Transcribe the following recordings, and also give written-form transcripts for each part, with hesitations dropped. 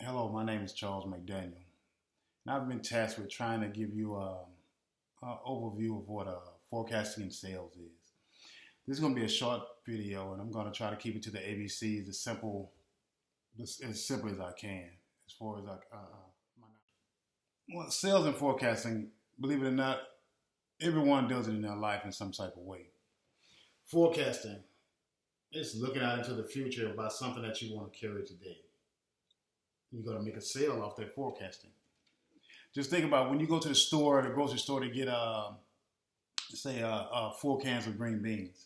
Hello, my name is Charles McDaniel, and I've been tasked with trying to give you an overview of what forecasting and sales is. This is going to be a short video, and I'm going to try to keep it to the ABCs as simple as I can, as far as my well, sales and forecasting. Believe it or not, everyone does it in their life in some type of way. Forecasting is looking out into the future about something that you want to carry today. You're going to make a sale off that forecasting. Just think about when you go to the store, the grocery store, to get, say, 4 cans of green beans.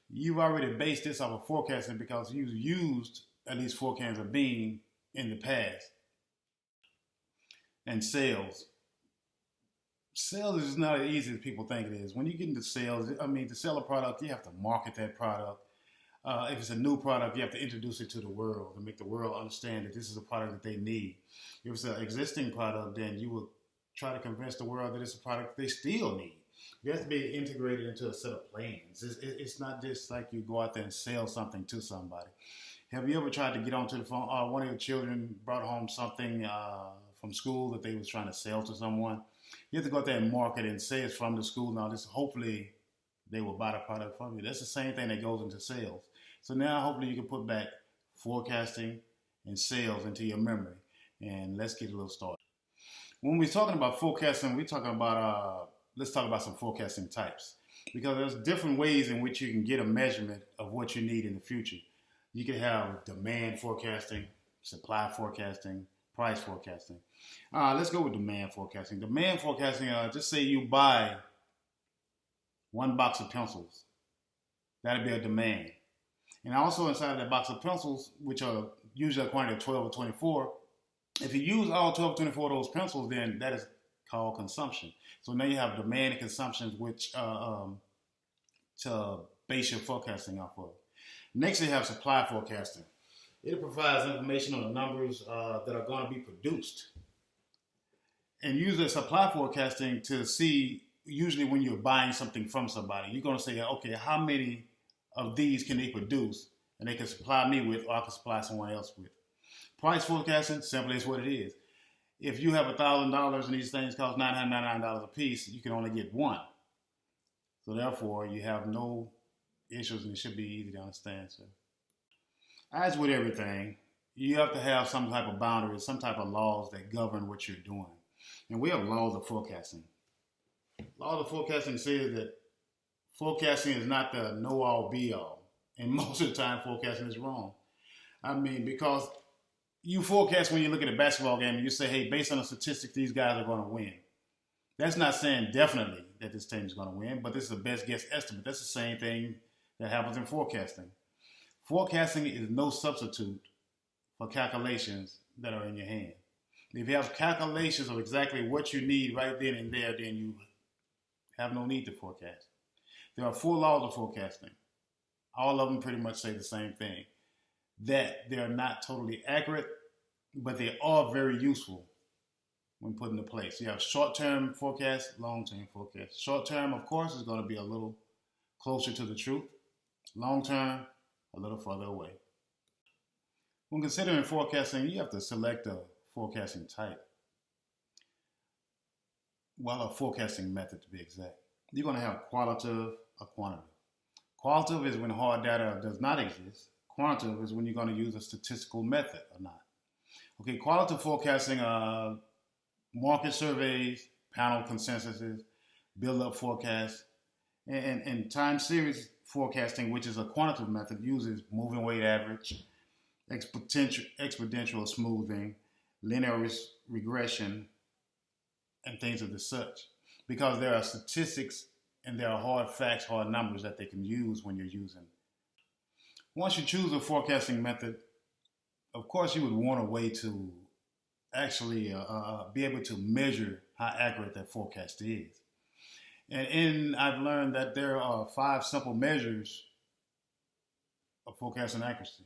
You've already based this off of forecasting because you've used at least 4 cans of bean in the past. And sales. Sales is not as easy as people think it is. When you get into sales, to sell a product, you have to market that product. If it's a new product, you have to introduce it to the world and make the world understand that this is a product that they need. If it's an existing product, then you will try to convince the world that it's a product they still need. You have to be integrated into a set of plans. It's not just like you go out there and sell something to somebody. Have you ever tried to get onto the phone? One of your children brought home something from school that they was trying to sell to someone. You have to go out there and market and say it's from the school. Now, this hopefully they will buy the product from you. That's the same thing that goes into sales. So now hopefully you can put back forecasting and sales into your memory. And let's get a little started. When we're talking about forecasting, we're talking about, let's talk about some forecasting types. Because there's different ways in which you can get a measurement of what you need in the future. You can have demand forecasting, supply forecasting, price forecasting. Let's go with demand forecasting. Demand forecasting, just say you buy 1 box of pencils. That'd be a demand. And also inside of that box of pencils, which are usually a quantity of 12 or 24, if you use all 12 or 24 of those pencils, then that is called consumption. So now you have demand and consumption, which to base your forecasting off of. Next, you have supply forecasting. It provides information on the numbers that are going to be produced. And use the supply forecasting to see, usually when you're buying something from somebody, you're going to say, okay, how many of these can they produce and they can supply me with, or I can supply someone else with. Price forecasting, simply is what it is. If you have $1,000 and these things cost $999 a piece, you can only get one. So therefore, you have no issues and it should be easy to understand. So, as with everything, you have to have some type of boundaries, some type of laws that govern what you're doing. And we have laws of forecasting. Laws of forecasting says that forecasting is not the know-all, be-all. And most of the time, forecasting is wrong. Because you forecast when you look at a basketball game and you say, hey, based on the statistics, these guys are going to win. That's not saying definitely that this team is going to win, but this is a best guess estimate. That's the same thing that happens in forecasting. Forecasting is no substitute for calculations that are in your hand. If you have calculations of exactly what you need right then and there, then you have no need to forecast. There are 4 laws of forecasting. All of them pretty much say the same thing. That they're not totally accurate, but they are very useful when put into place. You have short-term forecast, long-term forecast. Short-term, of course, is going to be a little closer to the truth. Long-term, a little further away. When considering forecasting, you have to select a forecasting type. Well, a forecasting method to be exact. You're going to have qualitative or quantitative. Qualitative is when hard data does not exist. Quantitative is when you're going to use a statistical method or not. Okay, qualitative forecasting, market surveys, panel consensuses, build-up forecasts, and time series forecasting, which is a quantitative method, uses moving weight average, exponential smoothing, linear regression, and things of the such. Because there are statistics and there are hard facts, hard numbers that they can use when you're using. Once you choose a forecasting method, of course you would want a way to actually be able to measure how accurate that forecast is. And I've learned that there are 5 simple measures of forecasting accuracy.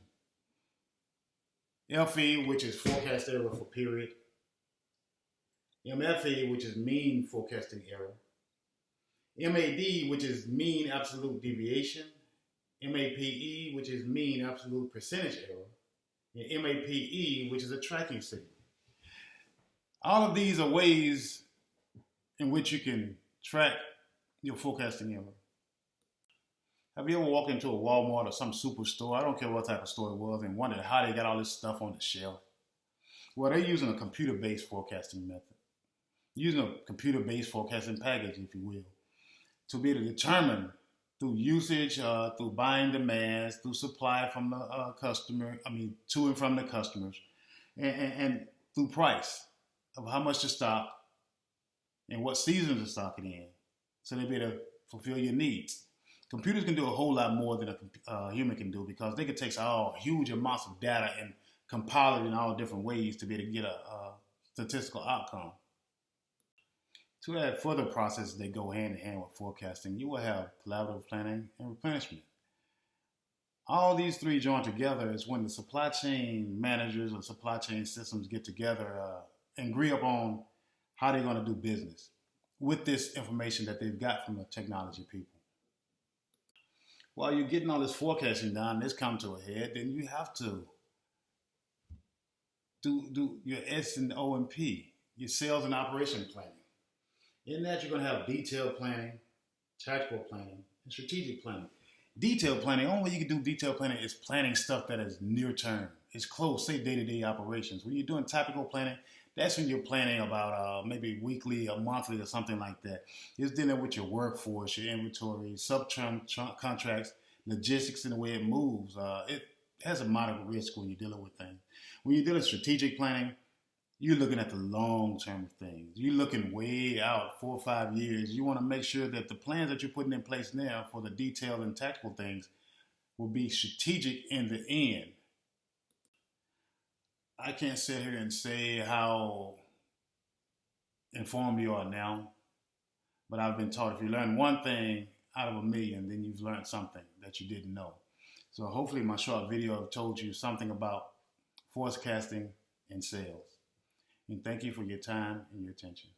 FE, which is forecast error for period. MFE, which is mean forecasting error. MAD, which is mean absolute deviation. MAPE, which is mean absolute percentage error. and MAPE, which is a tracking signal. All of these are ways in which you can track your forecasting error. Have you ever walked into a Walmart or some superstore, I don't care what type of store it was, and wondered how they got all this stuff on the shelf? Well, they're using a computer-based forecasting method, using a computer-based forecasting package, if you will, to be able to determine through usage, through buying demands, through supply from the to and from the customers, and through price of how much to stock and what season to stock it in, so they'll be able to fulfill your needs. Computers can do a whole lot more than a human can do, because they can take all huge amounts of data and compile it in all different ways to be able to get a statistical outcome. To add further processes that go hand in hand with forecasting, you will have collaborative planning and replenishment. All these three joined together is when the supply chain managers or supply chain systems get together and agree upon how they're going to do business with this information that they've got from the technology people. While you're getting all this forecasting done, this come to a head, then you have to do your S&OP, your sales and operation planning. In that, you're going to have detailed planning, tactical planning, and strategic planning. Detailed planning, the only way you can do detailed planning is planning stuff that is near term. It's close, say day-to-day operations. When you're doing tactical planning, that's when you're planning about maybe weekly or monthly or something like that. It's dealing with your workforce, your inventory, subcontracts, logistics, and the way it moves. It has a moderate risk when you're dealing with things. When you're dealing with strategic planning, you're looking at the long-term things. You're looking way out 4 or 5 years. You want to make sure that the plans that you're putting in place now for the detailed and tactical things will be strategic in the end. I can't sit here and say how informed you are now, but I've been taught if you learn one thing out of 1,000,000, then you've learned something that you didn't know. So hopefully my short video told you something about forecasting and sales. And thank you for your time and your attention.